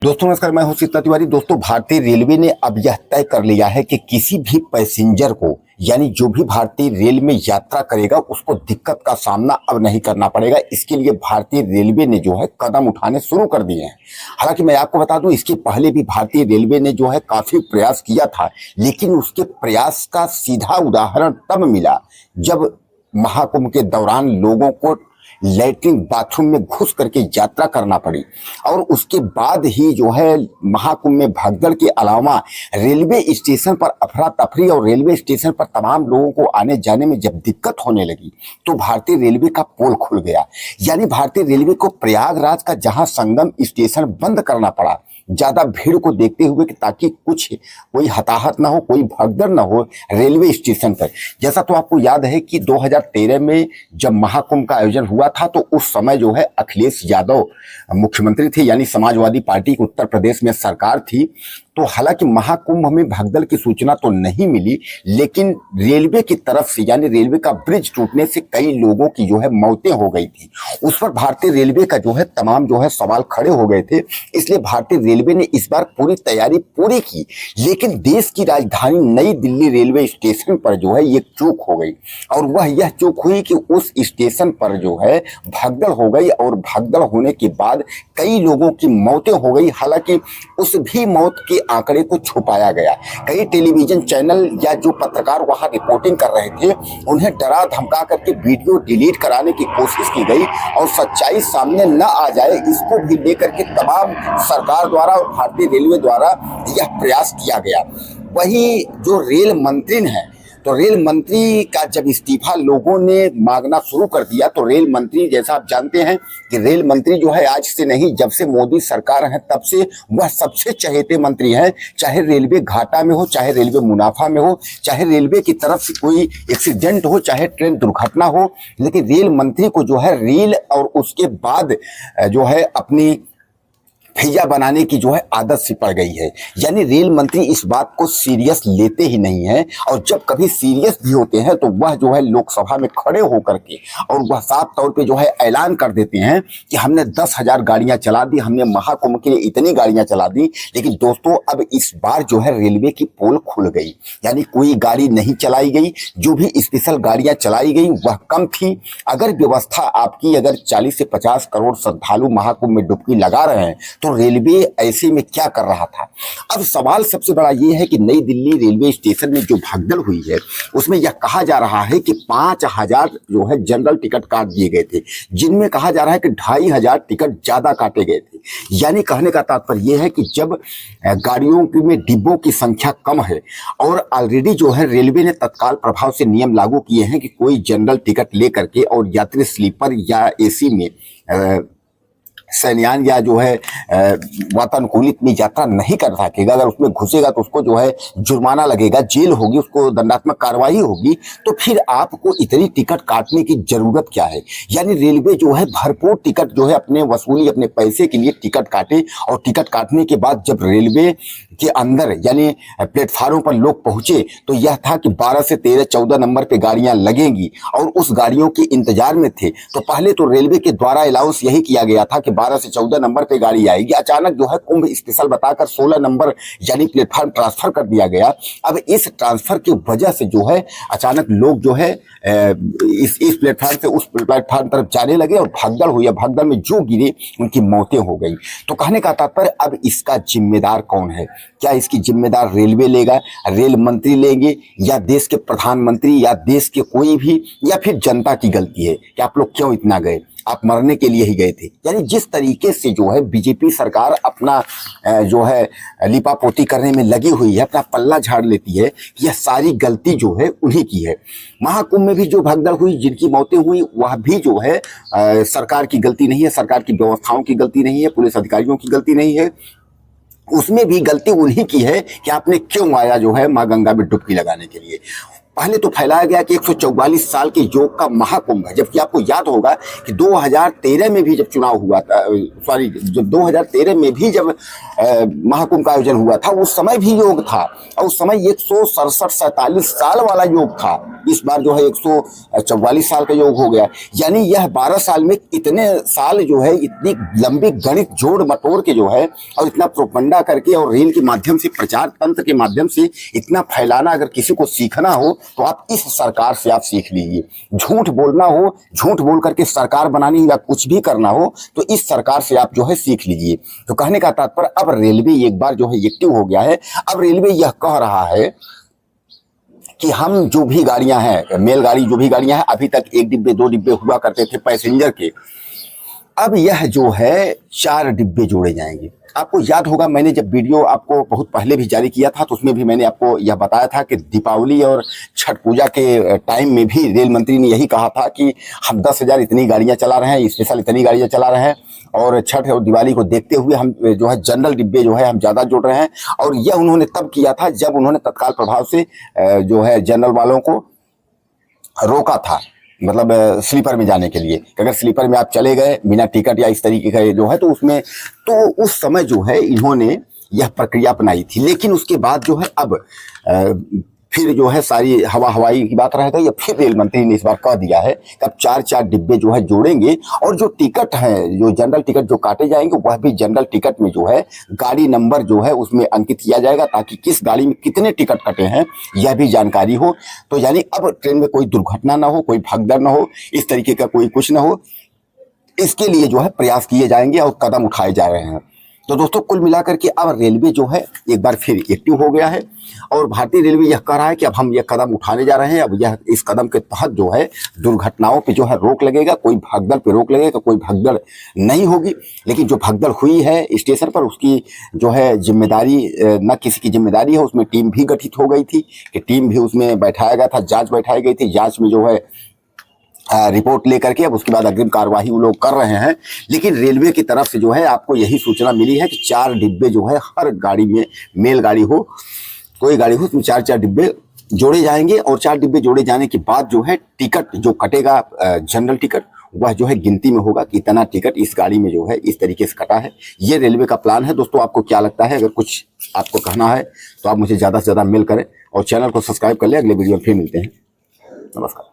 दोस्तों नमस्कार, मैं हूं सीता तिवारी। दोस्तों, भारतीय रेलवे ने अब यह तय कर लिया है कि किसी भी पैसेंजर को, यानी जो भी भारतीय रेल में यात्रा करेगा, उसको दिक्कत का सामना अब नहीं करना पड़ेगा। इसके लिए भारतीय रेलवे ने जो है कदम उठाने शुरू कर दिए हैं। हालांकि मैं आपको बता दूं, इसके पहले भी भारतीय रेलवे ने जो है काफी प्रयास किया था, लेकिन उसके प्रयास का सीधा उदाहरण तब मिला जब महाकुंभ के दौरान लोगों को लैट्रिन बाथरूम में घुस करके यात्रा करना पड़ी। और उसके बाद ही जो है महाकुंभ में भगदड़ के अलावा रेलवे स्टेशन पर अफरा तफरी और रेलवे स्टेशन पर तमाम लोगों को आने जाने में जब दिक्कत होने लगी तो भारतीय रेलवे का पोल खुल गया। यानी भारतीय रेलवे को प्रयागराज का जहां संगम स्टेशन बंद करना पड़ा ज्यादा भीड़ को देखते हुए कि ताकि कोई हताहत ना हो, कोई भगदड़ ना हो रेलवे स्टेशन पर। जैसा तो आपको याद है कि 2013 में जब महाकुंभ का आयोजन हुआ था तो उस समय जो है अखिलेश यादव मुख्यमंत्री थे, यानी समाजवादी पार्टी की उत्तर प्रदेश में सरकार थी। तो हालांकि महाकुंभ में भगदड़ की सूचना तो नहीं मिली, लेकिन रेलवे की तरफ से, यानी रेलवे का ब्रिज टूटने से कई लोगों की जो है मौतें हो गई थी। उस पर भारतीय रेलवे का जो है तमाम जो है सवाल खड़े हो गए थे। इसलिए भारतीय रेलवे ने इस बार पूरी तैयारी पूरी की, लेकिन देश की राजधानी नई दिल्ली रेलवे स्टेशन पर जो है ये चूक हो गई। और वह यह चूक हुई कि उस स्टेशन पर जो है भगदड़ हो गई और भगदड़ होने के बाद कई लोगों की मौतें हो गई। हालांकि उस भी मौत के आंकड़े को छुपाया गया। कई टेलीविजन चैनल या जो पत्रकार वहां रिपोर्टिंग कर रहे थे, उन्हें डरा धमका करके वीडियो डिलीट कराने की कोशिश की गई और सच्चाई सामने न आ जाए इसको भी लेकर के तमाम सरकार द्वारा और भारतीय रेलवे द्वारा यह प्रयास किया गया। वही जो रेल मंत्री हैं, तो रेल मंत्री का जब इस्तीफा लोगों ने मांगना शुरू कर दिया तो रेल मंत्री, जैसा आप जानते हैं कि रेल मंत्री जो है आज से नहीं, जब से मोदी सरकार है तब से वह सबसे चहेते मंत्री हैं। चाहे रेलवे घाटा में हो, चाहे रेलवे मुनाफा में हो, चाहे रेलवे की तरफ से कोई एक्सीडेंट हो, चाहे ट्रेन दुर्घटना हो, लेकिन रेल मंत्री को जो है रेल और उसके बाद जो है अपनी भैया बनाने की जो है आदत सी पड़ गई है। यानी रेल मंत्री इस बात को सीरियस लेते ही नहीं है, और जब कभी सीरियस भी होते हैं तो वह जो है लोकसभा में खड़े होकर के और वह साफ तौर पे जो है ऐलान कर देते हैं कि हमने 10,000 गाड़ियां चला दी, हमने महाकुंभ के लिए इतनी गाड़ियां चला दी। लेकिन दोस्तों, अब इस बार जो है रेलवे की पोल खुल गई, यानी कोई गाड़ी नहीं चलाई गई। जो भी स्पेशल गाड़ियां चलाई गई वह कम थी। अगर व्यवस्था आपकी, अगर 40 से 50 करोड़ श्रद्धालु महाकुंभ में डुबकी लगा रहे हैं तो रेलवे ऐसे में क्या कर रहा था। अब सवाल सबसे बड़ा यह है कि नई दिल्ली रेलवे स्टेशन में जो भगदड़ हुई है उसमें यह कहा जा रहा है कि 5,000 जो है जनरल टिकट काट दिए गए थे, जिनमें कहा जा रहा है कि 2,500 टिकट ज्यादा काटे गए थे। यानी कहने का तात्पर्य यह है कि जब गाड़ियों में डिब्बों की संख्या कम है और ऑलरेडी जो है रेलवे ने तत्काल प्रभाव से नियम लागू किए हैं कि कोई जनरल टिकट लेकर के और यात्री स्लीपर या एसी में शयनयान या जो है वातानुकूलित में यात्रा नहीं कर सकेगा। अगर उसमें घुसेगा तो उसको जो है जुर्माना लगेगा, जेल होगी, उसको दंडात्मक कार्रवाई होगी। तो फिर आपको इतनी टिकट काटने की जरूरत क्या है। यानी रेलवे जो है भरपूर टिकट जो है अपने वसूली, अपने पैसे के लिए टिकट काटे, और टिकट काटने के बाद जब रेलवे के अंदर यानी प्लेटफार्म पर लोग पहुंचे तो यह था कि 12 से 13, 14 नंबर पे गाड़ियां लगेंगी और उस गाड़ियों के इंतजार में थे। तो पहले तो रेलवे के द्वारा अलाउंस यही किया गया था कि 12 से 14 नंबर पे गाड़ी आएगी। अचानक जो है कुंभ स्पेशल बताकर 16 नंबर यानी प्लेटफार्म ट्रांसफर कर दिया गया। अब इस ट्रांसफर की वजह से जो है अचानक लोग जो है इस प्लेटफार्म से उस प्लेटफार्म तरफ जाने लगे और भगदड़ हुई। भगदड़ में जो गिरे उनकी मौतें हो गई। तो कहने का तात्पर्य, अब इसका जिम्मेदार कौन है। क्या इसकी जिम्मेदार रेलवे लेगा, रेल मंत्री लेंगे, या देश के प्रधानमंत्री, या देश के कोई भी, या फिर जनता की गलती है कि आप लोग क्यों इतना गए, आप मरने के लिए ही गए थे। यानी जिस तरीके से जो है बीजेपी सरकार अपना जो है लिपापोती करने में लगी हुई है, अपना पल्ला झाड़ लेती है कि यह सारी गलती जो है उन्हीं की है। महाकुंभ में भी जो भगदड़ हुई, जिनकी मौतें हुई, वह भी जो है सरकार की गलती नहीं है, सरकार की व्यवस्थाओं की गलती नहीं है, पुलिस अधिकारियों की गलती नहीं है। उसमें भी गलती उन्हीं की है कि आपने क्यों आया जो है माँ गंगा में डुबकी लगाने के लिए। पहले तो फैलाया गया कि 144 साल के योग का महाकुंभ है, जबकि आपको याद होगा कि 2013 में भी जब चुनाव हुआ था, सॉरी जब 2013 में भी जब महाकुंभ का आयोजन हुआ था उस समय भी योग था, और उस समय 167-47 साल वाला योग था। इस बार जो है 144 साल का योग हो गया, यानी यह 12 साल में इतने साल जो है, इतनी लंबी गणित जोड़ मटोड़ के जो है, और इतना प्रोपगंडा करके और रेल के माध्यम से, प्रचार तंत्र के माध्यम से इतना फैलाना, अगर किसी को सीखना हो तो आप इस सरकार से आप सीख लीजिए। झूठ बोलना हो, झूठ बोल करके सरकार बनानी या कुछ भी करना हो तो इस सरकार से आप जो है सीख लीजिए। तो कहने का तात्पर्य, अब रेलवे एक बार जो है एक्टिव हो गया है। अब रेलवे यह कह रहा है कि हम जो भी गाड़ियां हैं, मेलगाड़ी जो भी गाड़ियां हैं, अभी तक 1 डिब्बे 2 डिब्बे हुआ करते थे पैसेंजर के, अब यह जो है 4 डिब्बे जोड़े जाएंगे। आपको याद होगा, मैंने जब वीडियो आपको बहुत पहले भी जारी किया था तो उसमें भी मैंने आपको यह बताया था कि दीपावली और छठ पूजा के टाइम में भी रेल मंत्री ने यही कहा था कि हम 10,000 इतनी गाड़ियां चला रहे हैं, स्पेशल इतनी गाड़ियां चला रहे हैं, और छठ और दिवाली को देखते हुए हम जो है जनरल डिब्बे जो है हम ज़्यादा जोड़ रहे हैं। और यह उन्होंने तब किया था जब उन्होंने तत्काल प्रभाव से जो है जनरल वालों को रोका था, मतलब स्लीपर में जाने के लिए, कि अगर स्लीपर में आप चले गए बिना टिकट या इस तरीके का जो है तो उसमें, तो उस समय जो है इन्होंने यह प्रक्रिया अपनाई थी। लेकिन उसके बाद जो है अब फिर जो है सारी हवाई की बात रह गई, या फिर रेल मंत्री ने इस बार कह दिया है कि अब 4-4 डिब्बे जो है जोड़ेंगे, और जो टिकट है, जो जनरल टिकट जो काटे जाएंगे वह भी जनरल टिकट में जो है गाड़ी नंबर जो है उसमें अंकित किया जाएगा, ताकि किस गाड़ी में कितने टिकट कटे हैं यह भी जानकारी हो। तो यानी अब ट्रेन में कोई दुर्घटना ना हो, कोई भगदड़ ना हो, इस तरीके का कोई कुछ ना हो, इसके लिए जो है प्रयास किए जाएंगे और कदम उठाए जा रहे हैं। तो दोस्तों, कुल मिलाकर के अब रेलवे जो है एक बार फिर एक्टिव हो गया है, और भारतीय रेलवे यह कह रहा है कि अब हम यह कदम उठाने जा रहे हैं। अब यह इस कदम के तहत जो है दुर्घटनाओं पे जो है रोक लगेगा, कोई भगदड़ पे रोक लगेगा, कोई भगदड़ नहीं होगी। लेकिन जो भगदड़ हुई है स्टेशन पर, उसकी जो है जिम्मेदारी न किसी की जिम्मेदारी है, उसमें टीम भी गठित हो गई थी, कि टीम भी उसमें बैठाया गया था, जाँच बैठाई गई थी, जाँच में जो है रिपोर्ट लेकर के अब उसके बाद अग्रिम कार्यवाही वो लोग कर रहे हैं। लेकिन रेलवे की तरफ से जो है आपको यही सूचना मिली है कि 4 डिब्बे जो है हर गाड़ी में, मेल गाड़ी हो कोई गाड़ी हो, उसमें 4-4 डिब्बे जोड़े जाएंगे, और 4 डिब्बे जोड़े जाने के बाद जो है टिकट जो कटेगा जनरल टिकट, वह जो है गिनती में होगा कि इतना टिकट इस गाड़ी में जो है इस तरीके से कटा है। ये रेलवे का प्लान है। दोस्तों, आपको क्या लगता है? अगर कुछ आपको कहना है तो आप मुझे ज़्यादा से ज़्यादा मेल करें और चैनल को सब्सक्राइब कर लें। अगले वीडियो में फिर मिलते हैं। नमस्कार।